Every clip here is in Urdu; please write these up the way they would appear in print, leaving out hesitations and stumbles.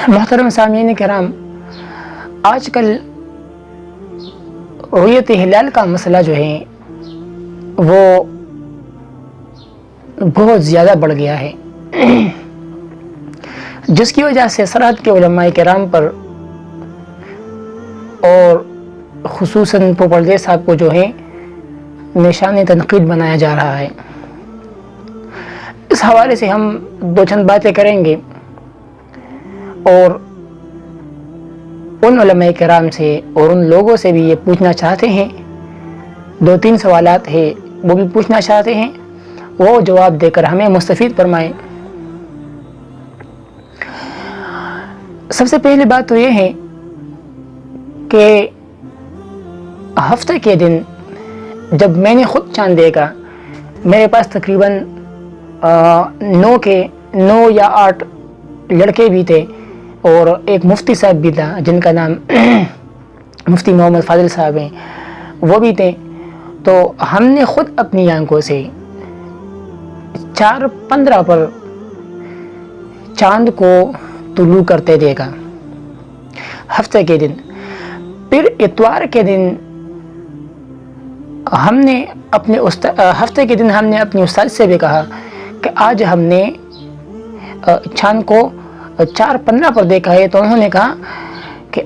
محترم سامعین کرام، آج کل رؤیت ہلال کا مسئلہ جو ہے وہ بہت زیادہ بڑھ گیا ہے، جس کی وجہ سے سرحد کے علماء کرام پر اور خصوصاً پوپلزے صاحب کو جو ہے نشان تنقید بنایا جا رہا ہے۔ اس حوالے سے ہم دو چند باتیں کریں گے اور ان علماء کرام سے اور ان لوگوں سے بھی یہ پوچھنا چاہتے ہیں، دو تین سوالات ہیں وہ بھی پوچھنا چاہتے ہیں، وہ جواب دے کر ہمیں مستفید فرمائیں۔ سب سے پہلی بات تو یہ ہے کہ ہفتے کے دن جب میں نے خود چاند دیکھا، میرے پاس تقریباً 9 یا 8 لڑکے بھی تھے اور ایک مفتی صاحب بھی تھا جن کا نام مفتی محمد فاضل صاحب ہیں، وہ بھی تھے۔ تو ہم نے خود اپنی آنکھوں سے 4:15 پر چاند کو طلوع کرتے دیکھا ہفتے کے دن۔ پھر اتوار کے دن ہم نے ہفتے کے دن ہم نے اپنے استاد سے بھی کہا کہ آج ہم نے چاند کو 4:15 پر دیکھا ہے، تو انہوں نے کہا کہ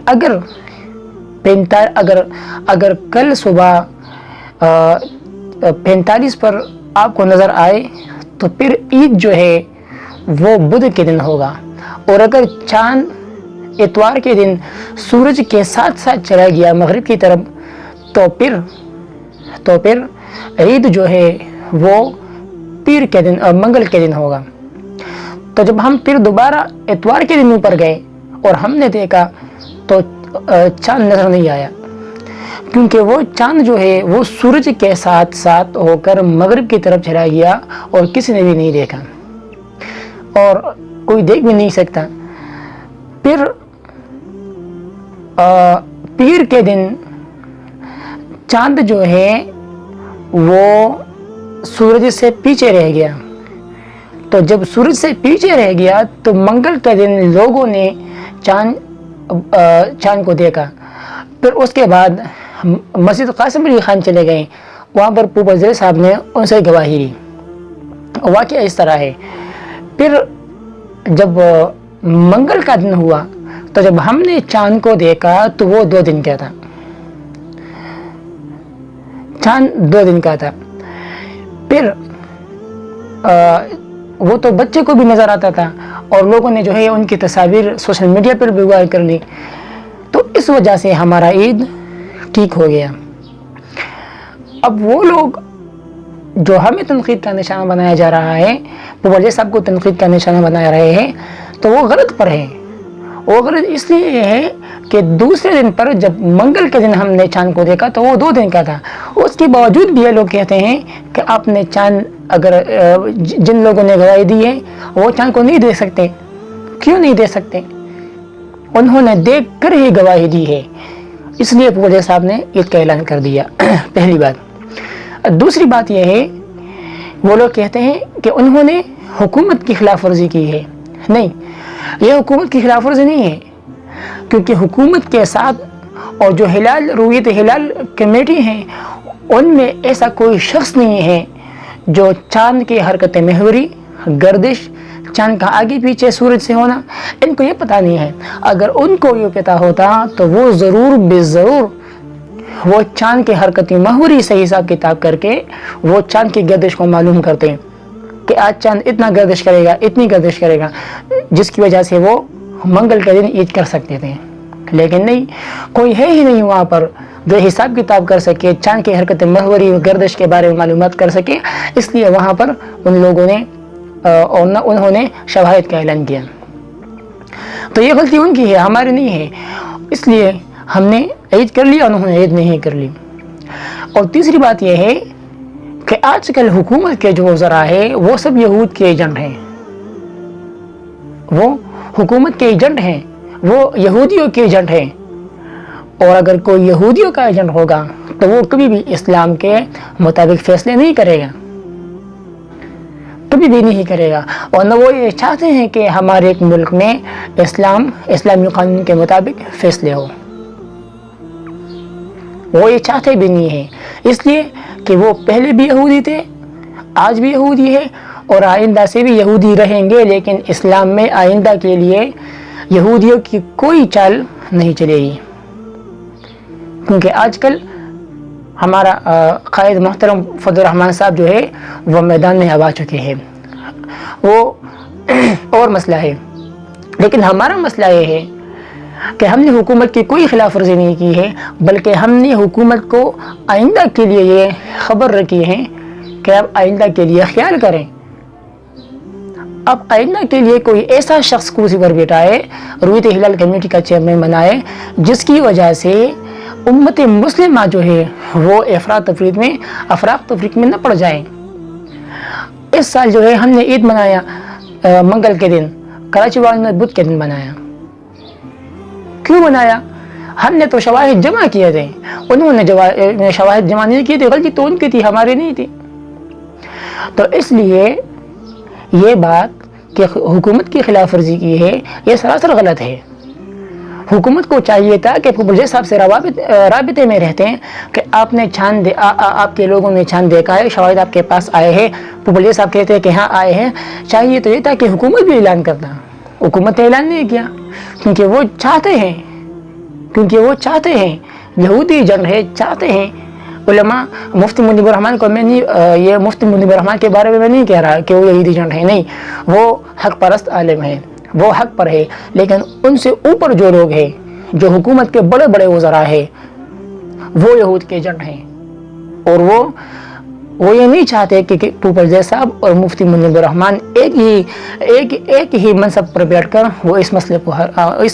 اگر کل صبح 45 پر آپ کو نظر آئے تو پھر عید جو ہے وہ بدھ کے دن ہوگا، اور اگر چاند اتوار کے دن سورج کے ساتھ ساتھ چلا گیا مغرب کی طرف تو پھر عید جو ہے وہ پیر کے دن اور منگل کے دن ہوگا۔ تو جب ہم پھر دوبارہ اتوار کے دن اوپر گئے اور ہم نے دیکھا تو چاند نظر نہیں آیا، کیونکہ وہ چاند جو ہے وہ سورج کے ساتھ ساتھ ہو کر مغرب کی طرف چلا گیا اور کسی نے بھی نہیں دیکھا اور کوئی دیکھ بھی نہیں سکتا۔ پھر پیر کے دن چاند جو ہے وہ سورج سے پیچھے رہ گیا، تو جب سورج سے پیچھے رہ گیا تو منگل کے دن لوگوں نے چاند کو دیکھا۔ پھر اس کے بعد مسجد قاسم علی خان چلے گئے، وہاں پر پوپلزے صاحب نے ان سے گواہی دی۔ واقعہ اس طرح ہے۔ پھر جب منگل کا دن ہوا تو جب ہم نے چاند کو دیکھا تو وہ 2 دن کا تھا، چاند 2 دن کا تھا۔ پھر وہ تو بچے کو بھی نظر آتا تھا اور لوگوں نے جو ہے ان کی تصاویر سوشل میڈیا پر بھی وائرل کر لی، تو اس وجہ سے ہمارا عید ٹھیک ہو گیا۔ اب وہ لوگ جو ہمیں تنقید کا نشانہ بنایا جا رہا ہے، پوپلزے صاحب کو تنقید کا نشانہ بنا رہے ہیں، تو وہ غلط پر ہیں۔ وہ غلط اس لیے ہے کہ دوسرے دن پر جب منگل کے دن ہم نے چاند کو دیکھا تو وہ 2 دن کا تھا، اس کے باوجود بھی یہ لوگ کہتے ہیں کہ آپ نے چاند جن لوگوں نے گواہی دی ہے وہ چاند کو نہیں دیکھ سکتے۔ کیوں نہیں دیکھ سکتے؟ انہوں نے دیکھ کر ہی گواہی دی ہے، اس لیے پوپلزے صاحب نے عید کا اعلان کر دیا۔ پہلی بات۔ دوسری بات یہ ہے، وہ لوگ کہتے ہیں کہ انہوں نے حکومت کی خلاف ورزی کی ہے۔ نہیں، یہ حکومت کی خلاف ورزی نہیں ہے، کیونکہ حکومت کے ساتھ اور جو رؤیت ہلال کمیٹی ہیں ان میں ایسا کوئی شخص نہیں ہے جو چاند کی حرکت محوری، گردش، چاند کا آگے پیچھے سورج سے ہونا، ان کو یہ پتہ نہیں ہے۔ اگر ان کو یہ پتہ ہوتا تو وہ ضرور بے ضرور وہ چاند کی حرکت محوری سے حساب کتاب کر کے وہ چاند کی گردش کو معلوم کرتے ہیں کہ آج چاند اتنا گردش کرے گا، اتنی گردش کرے گا، جس کی وجہ سے وہ منگل کے دن عید کر سکتے تھے۔ لیکن نہیں، کوئی ہے ہی نہیں وہاں پر جو حساب کتاب کر سکے، چاند کی حرکت محوری و گردش کے بارے میں معلومات کر سکے، اس لیے وہاں پر ان لوگوں نے انہوں نے شواہد کا اعلان کیا۔ تو یہ غلطی ان کی ہے، ہماری نہیں ہے، اس لیے ہم نے عید کر لی اور انہوں نے عید نہیں کر لی۔ اور تیسری بات یہ ہے کہ آج کل حکومت کے جو وزراء ہیں وہ سب یہود کے ایجنٹ ہیں، وہ حکومت کے ایجنٹ ہیں، وہ یہودیوں کے ایجنٹ ہیں، اور اگر کوئی یہودیوں کا ایجنٹ ہوگا تو وہ کبھی بھی اسلام کے مطابق فیصلے نہیں کرے گا۔ کبھی بھی نہیں کرے گا، اور نہ وہ یہ چاہتے ہیں کہ ہمارے ایک ملک میں اسلامی قانون کے مطابق فیصلے ہو، وہ یہ چاہتے بھی نہیں ہیں، اس لیے کہ وہ پہلے بھی یہودی تھے، آج بھی یہودی ہے اور آئندہ سے بھی یہودی رہیں گے، لیکن اسلام میں آئندہ کے لیے یہودیوں کی کوئی چال نہیں چلے گی، کیونکہ آج کل ہمارا قائد محترم فضل الرحمان صاحب جو ہے وہ میدان میں آ چکے ہیں، وہ اور مسئلہ ہے، لیکن ہمارا مسئلہ یہ ہے کہ ہم نے حکومت کی کوئی خلاف ورزی نہیں کی ہے، بلکہ ہم نے حکومت کو آئندہ کے لیے یہ خبر رکھی ہے کہ اب آئندہ کے لیے خیال کریں، اب آئندہ کے لیے کوئی ایسا شخص کرسی پر بیٹھائے، رویت ہلال کمیٹی کا چیئرمین بنائے، جس کی وجہ سے امت مسلمہ جو ہے وہ افراط تفریق میں نہ پڑ جائیں۔ اس سال جو ہے ہم نے عید منایا منگل کے دن، کراچی والوں نے بدھ کے دن بنایا، کیوں بنایا؟ ہم نے تو شواہد جمع کیے تھے، انہوں نے شواہد جمع نہیں کیے تھے، غلطی تو ان کی تھی، ہماری نہیں تھی۔ تو اس لیے یہ بات کہ حکومت کی خلاف ورزی کی ہے، یہ سراسر غلط ہے۔ حکومت کو چاہیے تھا کہ پوپل صاحب سے رابطے میں رہتے ہیں کہ آپ کے لوگوں نے چھان دیکھا ہے، شواہد آپ کے پاس آئے ہیں، پوپل صاحب کہتے ہیں کہ ہاں آئے ہیں، چاہیے تو یہ تھا کہ حکومت بھی اعلان کرتا، حکومت نے اعلان نہیں کیا، کیونکہ وہ چاہتے ہیں یہودی جنگ ہے، چاہتے ہیں علماء۔ مفتی منیب الرحمان کو یہ مفتی منیب الرحمان کے بارے میں نہیں کہہ رہا کہ وہ یہودی جنگ ہے، نہیں، وہ حق پرست عالم ہے، وہ حق پر ہے، لیکن ان سے اوپر جو لوگ ہیں، جو حکومت کے بڑے بڑے وزراء ہیں، وہ یہود کے جنگ ہیں، اور وہ یہ نہیں چاہتے کہ پوپل صاحب اور مفتی منیب الرحمان ایک ہی منصب پر بیٹھ کر وہ اس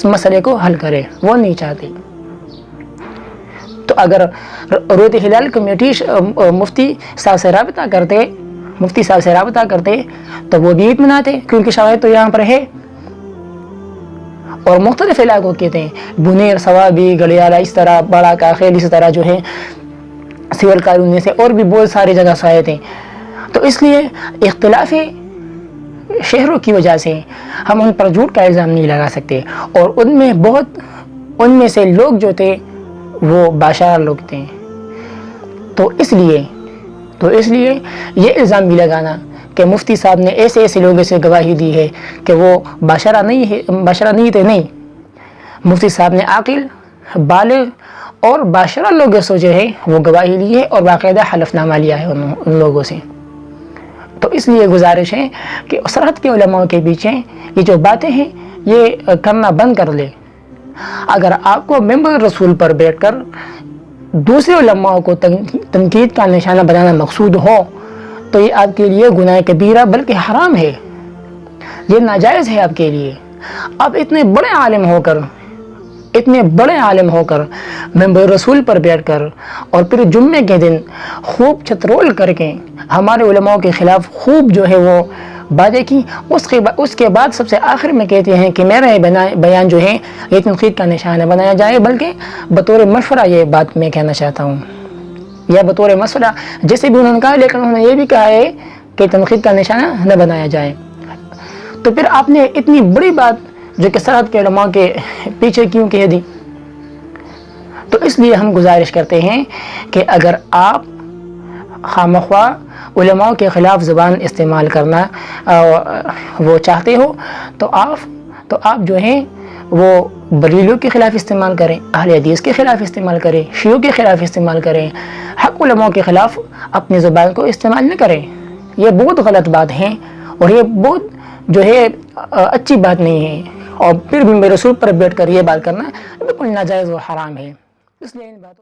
مسئلے کو حل کرے، وہ نہیں چاہتے۔ تو اگر رویت ہلال کمیٹی مفتی صاحب سے رابطہ کرتے تو وہ بھی عید مناتے، کیونکہ شواہد تو یہاں پر ہے، اور مختلف علاقوں کے تھے، بنیر، صوابی، گلیالہ، اس طرح بڑا کاخیل، اس طرح جو ہے سیول کالونی سے اور بھی بہت ساری جگہ سے آئے تھے۔ تو اس لیے اختلاف شہروں کی وجہ سے ہم ان پر جھوٹ کا الزام نہیں لگا سکتے، اور ان میں سے لوگ جو تھے وہ باشرہ لوگ تھے، تو اس لیے یہ الزام بھی لگانا کہ مفتی صاحب نے ایسے لوگوں سے گواہی دی ہے کہ وہ باشرہ نہیں تھے، نہیں، مفتی صاحب نے عاقل، بالغ اور باشرہ لوگوں سے جو ہے وہ گواہی لی ہے، اور باقاعدہ حلف نامہ لیا ہے ان لوگوں سے۔ تو اس لیے گزارش ہے کہ سرحد کے علماء کے پیچھے یہ جو باتیں ہیں یہ کرنا بند کر لے۔ اگر آپ کو ممبر رسول پر بیٹھ کر دوسرے علماء کو تنقید کا نشانہ بنانا مقصود ہو تو یہ آپ کے لیے گناہ کبیرہ بلکہ حرام ہے، یہ ناجائز ہے آپ کے لیے۔ آپ اتنے بڑے عالم ہو کر ممبر رسول پر بیٹھ کر اور پھر جمعے کے دن خوب چھترول کر کے ہمارے علماء کے خلاف خوب جو ہے وہ باتیں کی، اس کے بعد سب سے آخر میں کہتے ہیں کہ میرا بیان جو ہے یہ تنقید کا نشانہ بنایا جائے، بلکہ بطور مشورہ یہ بات میں کہنا چاہتا ہوں، یا بطور مشورہ جیسے بھی انہوں نے کہا، لیکن انہوں نے یہ بھی کہا ہے کہ تنقید کا نشانہ نہ بنایا جائے۔ تو پھر آپ نے اتنی بڑی بات جو کہ سرحد کے علماء کے پیچھے کیوں کہہ دی؟ تو اس لیے ہم گزارش کرتے ہیں کہ اگر آپ خواہ علماء کے خلاف زبان استعمال کرنا وہ چاہتے ہو تو آپ جو ہیں وہ بریلوں کے خلاف استعمال کریں، اہل حدیث کے خلاف استعمال کریں، شیعوں کے خلاف استعمال کریں، حق علماء کے خلاف اپنی زبان کو استعمال نہ کریں۔ یہ بہت غلط بات ہے، اور یہ بہت جو ہے اچھی بات نہیں ہے، اور پھر بھی میرے رسول پر بیٹھ کر یہ بات کرنا بالکل ناجائز و حرام ہے۔ اس لیے ان باتوں